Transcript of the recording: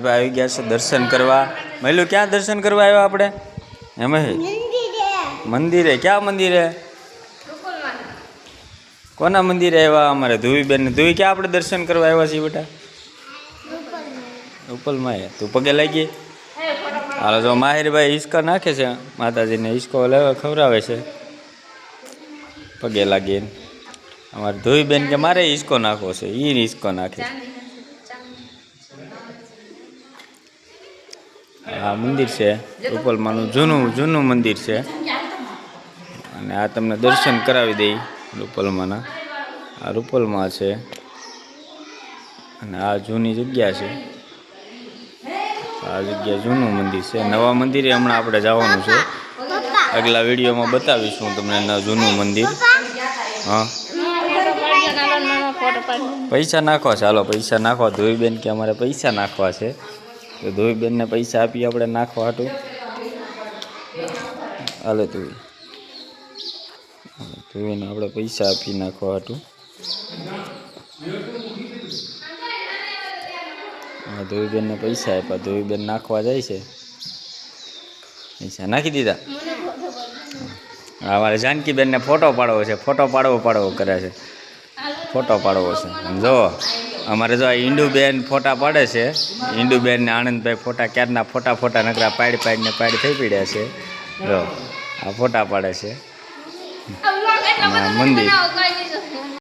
મહેશભાઈ આવી ગયા છે દર્શન કરવા. મહેલું ક્યાં દર્શન કરવા આવ્યા આપણે? એમ મંદિરે. ક્યાં મંદિરે? કોના મંદિરે આવ્યા? અમારે ધુવીબેન ને. ધુવી ક્યાં આપણે દર્શન કરવા આવ્યા છીએ બેટા? ઉપલમાં. તું પગે લાગી. હાલો જો માહિરભાઈ હિસકો નાખે છે માતાજીને. હિસકો ખવડાવે છે પગે લાગીને. અમારે ધોઈબેન કે મારે હિસકો નાખવો છે, એ હિસકો નાખે. આ મંદિર છે રૂપલમાનું, જૂનું મંદિર છે. અને આ તમને દર્શન કરાવી દઈ રૂપલમાના. આ રૂપલમાં છે અને આ જૂની જગ્યા છે. આ જગ્યા જૂનું મંદિર છે. નવા મંદિરે હમણાં આપણે જવાનું છે. આગલા વિડીયોમાં બતાવીશું તમને જૂનું મંદિર. હા પૈસા નાખવા છે. હાલો પૈસા નાખવા. ધોઈબેન કે અમારે પૈસા નાખવા છે, તો ધોઈબેનને પૈસા આપી આપણે નાખવા હાટું. હાલે ધોઈને આપણે પૈસા આપી નાખવા હાટું. ધોઈબેનને પૈસા આપ્યા. ધોઈબેન નાખવા જાય છે. પૈસા નાખી દીધા. અમારે જાનકીબેનને ફોટો પાડવો છે. ફોટો પાડવો કરે છે. ફોટો પાડવો છે. જો અમારે જો ઈંડુબેન ફોટા પાડે છે. ઈંડુબેન ને આનંદભાઈ ફોટા ક્યારના ફોટા નકરા પાડીને થઈ પડ્યા છે. જો આ ફોટા પાડે છે. મંદિર